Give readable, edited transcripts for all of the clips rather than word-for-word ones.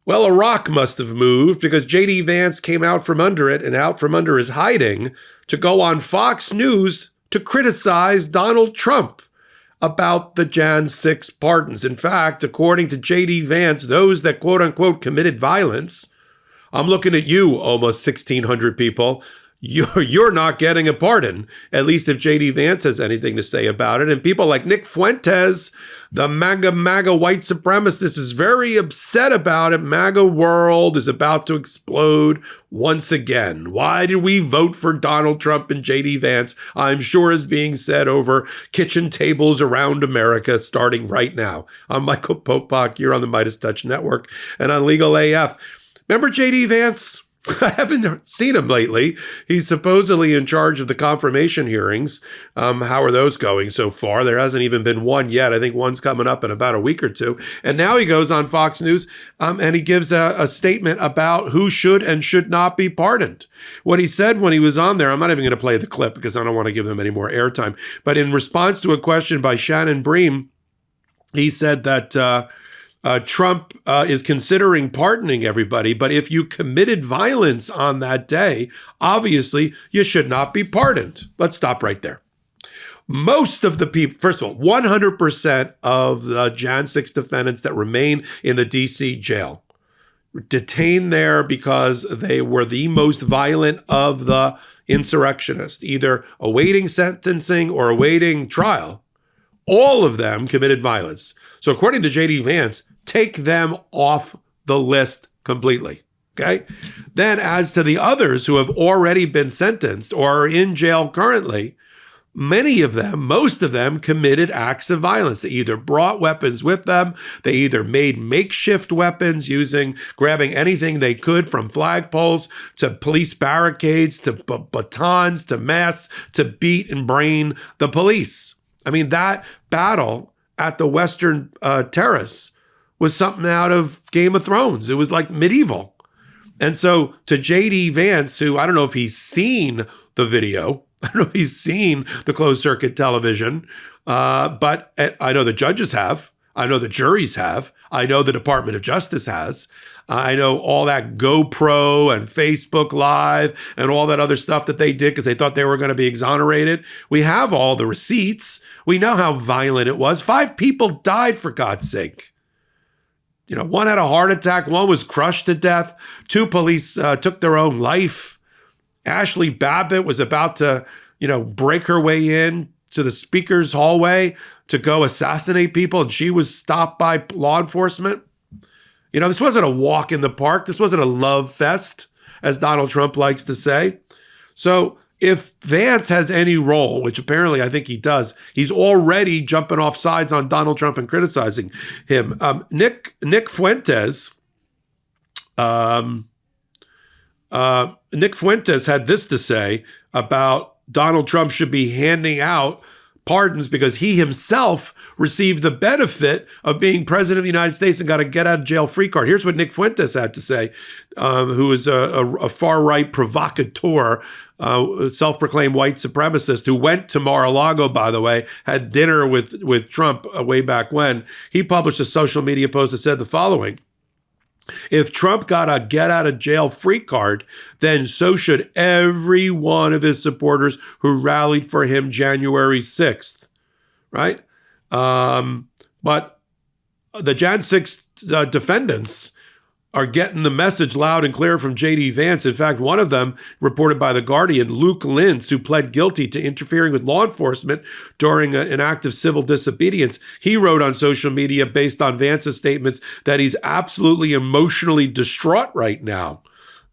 Well, a rock must have moved because J.D. Vance came out from under it and out from under his hiding to go on Fox News to criticize Donald Trump about the Jan6 pardons. In fact, according to J.D. Vance, those that quote-unquote committed violence, I'm looking at you, almost 1,600 people, you're not getting a pardon, at least if J.D. Vance has anything to say about it. And people like Nick Fuentes, the MAGA white supremacist, is very upset about it. MAGA world is about to explode once again. Why did we vote for Donald Trump and J.D. Vance? I'm sure is being said over kitchen tables around America starting right now. I'm Michael Popok. You're on the MeidasTouch Network and on Legal AF. Remember J.D. Vance? I haven't seen him lately. He's supposedly in charge of the confirmation hearings. How are those going so far? There hasn't even been one yet. I think one's coming up in about a week or two. And now he goes on Fox News and he gives a statement about who should and should not be pardoned. What he said when he was on there, I'm not even going to play the clip because I don't want to give them any more airtime. But in response to a question by Shannon Bream, he said that Trump is considering pardoning everybody, but if you committed violence on that day, obviously you should not be pardoned. Let's stop right there. Most of the people, first of all, 100% of the Jan6 defendants that remain in the DC jail, detained there because they were the most violent of the insurrectionists, either awaiting sentencing or awaiting trial. All of them committed violence. So according to J.D. Vance, take them off the list completely, okay? Then as to the others who have already been sentenced or are in jail currently, many of them, most of them committed acts of violence. They either brought weapons with them, they either made makeshift weapons grabbing anything they could from flagpoles to police barricades to batons to masks to beat and brain the police. I mean, that battle at the Western Terrace was something out of Game of Thrones. It was like medieval. And so to J.D. Vance, who I don't know if he's seen the video, I don't know if he's seen the closed circuit television, but I know the judges have. I know the juries have. I know the Department of Justice has. I know all that GoPro and Facebook Live and all that other stuff that they did because they thought they were going to be exonerated. We have all the receipts. We know how violent it was. 5 people died, for God's sake. You know, one had a heart attack. One was crushed to death. 2 police took their own life. Ashley Babbitt was about to, break her way in to the speaker's hallway to go assassinate people, and she was stopped by law enforcement. This wasn't a walk in the park. This wasn't a love fest, as Donald Trump likes to say. So if Vance has any role, which apparently I think he does, he's already jumping off sides on Donald Trump and criticizing him. Nick Fuentes, Nick Fuentes had this to say about Donald Trump should be handing out pardons because he himself received the benefit of being president of the United States and got a get out of jail free card. Here's what Nick Fuentes had to say, who is a far-right provocateur, self-proclaimed white supremacist who went to Mar-a-Lago, by the way, had dinner with Trump way back when. He published a social media post that said the following: if Trump got a get out of jail free card, then so should every one of his supporters who rallied for him January 6th, right? But the Jan6 defendants are getting the message loud and clear from J.D. Vance. In fact, one of them, reported by The Guardian, Luke Lintz, who pled guilty to interfering with law enforcement during an act of civil disobedience, he wrote on social media, based on Vance's statements, that he's absolutely emotionally distraught right now,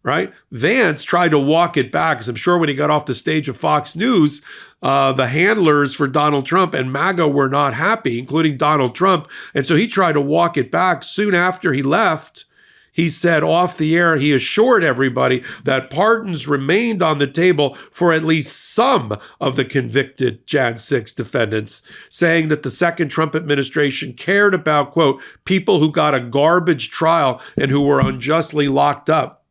right? Vance tried to walk it back, because I'm sure when he got off the stage of Fox News, the handlers for Donald Trump and MAGA were not happy, including Donald Trump. And so he tried to walk it back. Soon after he left, he said off the air, he assured everybody that pardons remained on the table for at least some of the convicted Jan6 defendants, saying that the second Trump administration cared about, quote, people who got a garbage trial and who were unjustly locked up.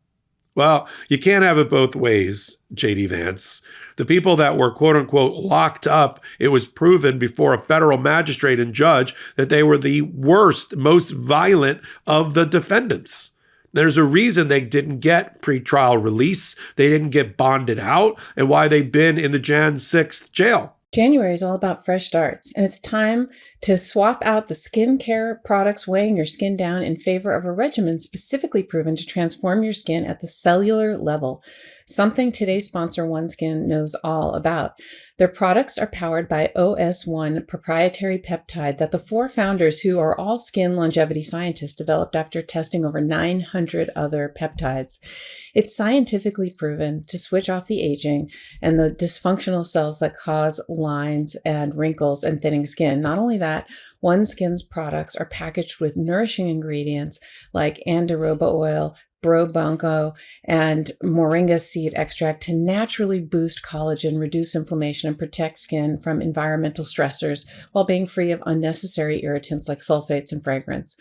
Well, you can't have it both ways, J.D. Vance. The people that were, quote unquote, locked up, it was proven before a federal magistrate and judge that they were the worst, most violent of the defendants. There's a reason they didn't get pretrial release, they didn't get bonded out, and why they've been in the Jan6 jail. January is all about fresh starts, and it's time to swap out the skincare products weighing your skin down in favor of a regimen specifically proven to transform your skin at the cellular level, something today's sponsor OneSkin knows all about. Their products are powered by OS1 proprietary peptide that the four founders, who are all skin longevity scientists, developed after testing over 900 other peptides. It's scientifically proven to switch off the aging and the dysfunctional cells that cause lines and wrinkles and thinning skin. Not only that, OneSkin's products are packaged with nourishing ingredients like andiroba oil, Brobanco, and moringa seed extract to naturally boost collagen, reduce inflammation, and protect skin from environmental stressors while being free of unnecessary irritants like sulfates and fragrance.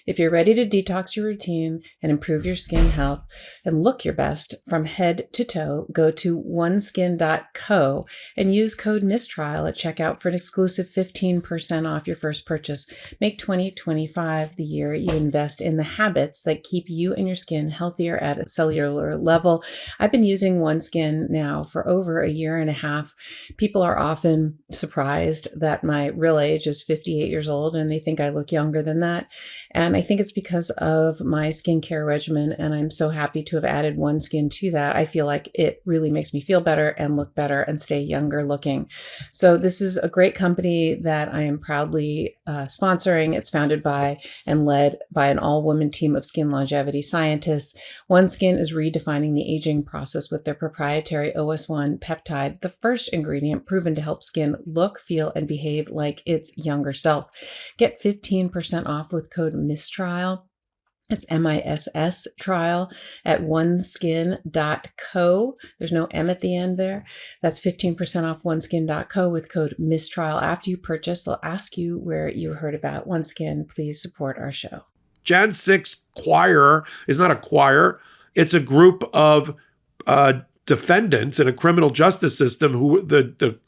If you're ready to detox your routine and improve your skin health and look your best from head to toe, go to oneskin.co and use code MISTRIAL at checkout for an exclusive 15% off your first purchase. Make 2025 the year you invest in the habits that keep you and your skin healthier at a cellular level. I've been using OneSkin now for over a year and a half. People are often surprised that my real age is 58 years old and they think I look younger than that. And I think it's because of my skincare regimen, and I'm so happy to have added OneSkin to that. I feel like it really makes me feel better and look better and stay younger looking. So this is a great company that I am proudly sponsoring. It's founded by and led by an all-woman team of skin longevity scientists. OneSkin is redefining the aging process with their proprietary OS1 peptide, the first ingredient proven to help skin look, feel, and behave like its younger self. Get 15% off with code MISTRIAL. It's MISS trial at oneskin.co. There's no M at the end there. That's 15% off oneskin.co with code MISTRIAL. After you purchase, they'll ask you where you heard about OneSkin. Please support our show. Jan6 Choir is not a choir. It's a group of defendants in a criminal justice system who the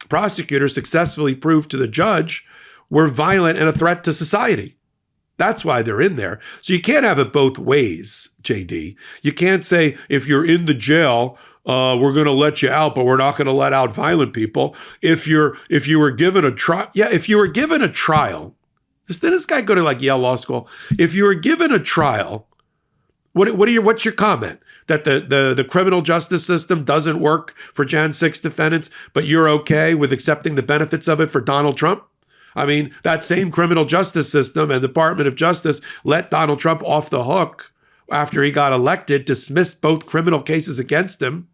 prosecutor successfully proved to the judge were violent and a threat to society. That's why they're in there. So you can't have it both ways, JD. You can't say, if you're in the jail, we're going to let you out, but we're not going to let out violent people. If you were given a trial, if you were given a trial, did this guy go to like Yale Law School? If you were given a trial, what's your comment? That the criminal justice system doesn't work for Jan6 defendants, but you're okay with accepting the benefits of it for Donald Trump? I mean, that same criminal justice system and the Department of Justice let Donald Trump off the hook after he got elected, dismissed both criminal cases against him.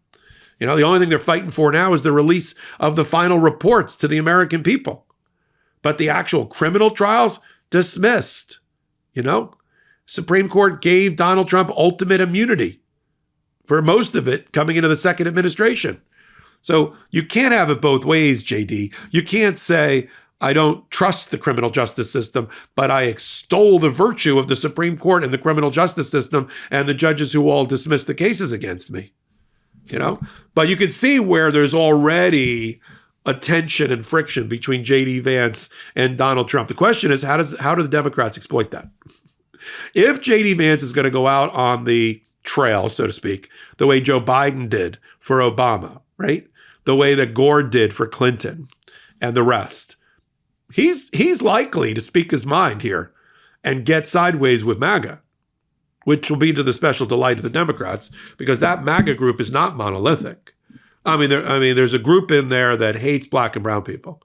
You know, the only thing they're fighting for now is the release of the final reports to the American people. But the actual criminal trials, dismissed. You know, Supreme Court gave Donald Trump ultimate immunity for most of it coming into the second administration. So you can't have it both ways, JD. You can't say, I don't trust the criminal justice system, but I extol the virtue of the Supreme Court and the criminal justice system and the judges who all dismissed the cases against me. You know, but you can see where there's already a tension and friction between J.D. Vance and Donald Trump. The question is, how do the Democrats exploit that? If J.D. Vance is going to go out on the trail, so to speak, the way Joe Biden did for Obama, right? The way that Gore did for Clinton and the rest, he's likely to speak his mind here and get sideways with MAGA, which will be to the special delight of the Democrats, because that MAGA group is not monolithic. I mean, there's a group in there that hates black and brown people,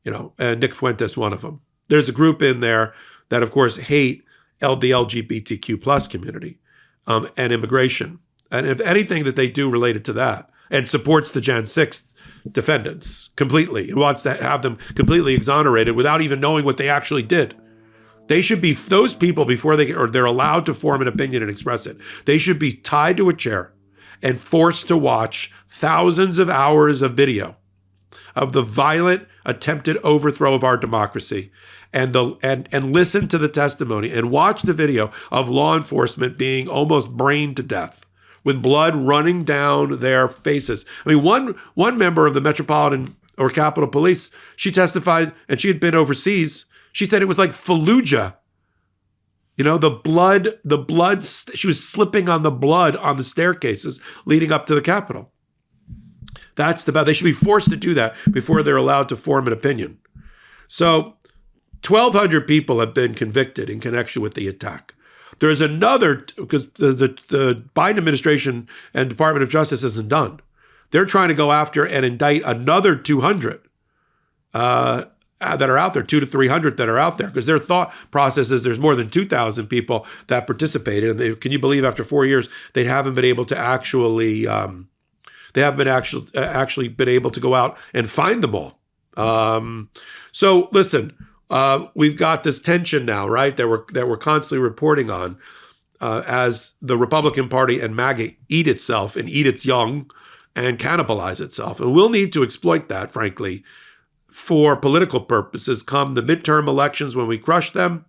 you know, and Nick Fuentes, one of them. There's a group in there that, of course, hate the LGBTQ plus community and immigration, and if anything that they do related to that, and supports the Jan6 defendants completely. It wants to have them completely exonerated without even knowing what they actually did. They should be, those people, before they're allowed to form an opinion and express it, they should be tied to a chair and forced to watch thousands of hours of video of the violent attempted overthrow of our democracy, and listen to the testimony and watch the video of law enforcement being almost brained to death, with blood running down their faces. I mean, one member of the Metropolitan or Capitol Police, she testified, and she had been overseas. She said it was like Fallujah. You know, the blood, she was slipping on the blood on the staircases leading up to the Capitol. They should be forced to do that before they're allowed to form an opinion. So 1,200 people have been convicted in connection with the attack. There's another, because the Biden administration and Department of Justice isn't done. They're trying to go after and indict another 200 that are out there, 200 to 300 that are out there, because their thought process is there's more than 2,000 people that participated. And can you believe after 4 years, they haven't been able to actually been able to go out and find them all. So listen, we've got this tension now, right? That we're constantly reporting on as the Republican Party and MAGA eat itself and eat its young and cannibalize itself. And we'll need to exploit that, frankly, for political purposes come the midterm elections when we crush them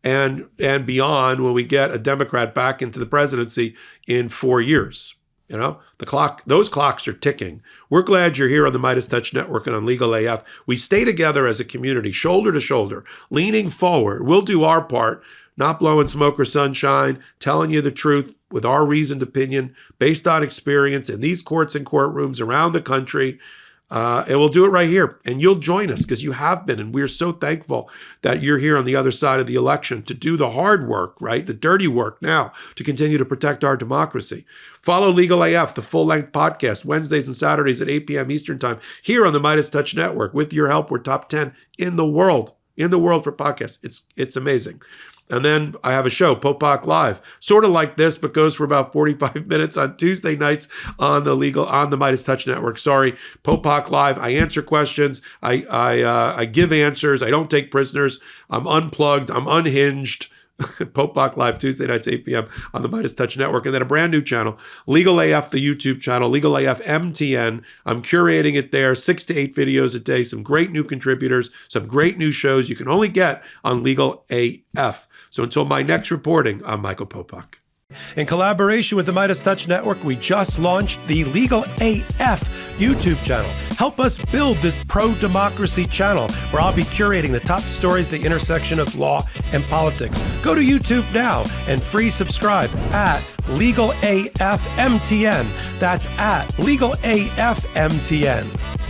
and beyond when we get a Democrat back into the presidency in 4 years. You know, those clocks are ticking. We're glad you're here on the MeidasTouch Network and on Legal AF. We stay together as a community, shoulder to shoulder, leaning forward. We'll do our part, not blowing smoke or sunshine, telling you the truth with our reasoned opinion based on experience in these courts and courtrooms around the country. And we'll do it right here. And you'll join us because you have been. And we're so thankful that you're here on the other side of the election to do the hard work, right? The dirty work now to continue to protect our democracy. Follow Legal AF, the full-length podcast, Wednesdays and Saturdays at 8 p.m. Eastern Time here on the MeidasTouch Network. With your help, we're top 10 in the world for podcasts. It's amazing. And then I have a show, Popok Live, sort of like this, but goes for about 45 minutes on Tuesday nights on the MeidasTouch Network. Sorry, Popok Live. I answer questions. I give answers. I don't take prisoners. I'm unplugged. I'm unhinged. Popok Live, Tuesday nights, 8 p.m. on the MeidasTouch Network. And then a brand new channel, Legal AF, the YouTube channel, Legal AF MTN. I'm curating it there, 6 to 8 videos a day, some great new contributors, some great new shows you can only get on Legal AF. So until my next reporting, I'm Michael Popok. In collaboration with the MeidasTouch Network, we just launched the Legal AF YouTube channel. Help us build this pro-democracy channel where I'll be curating the top stories, the intersection of law and politics. Go to YouTube now and free subscribe at Legal AF MTN. That's at Legal AF MTN.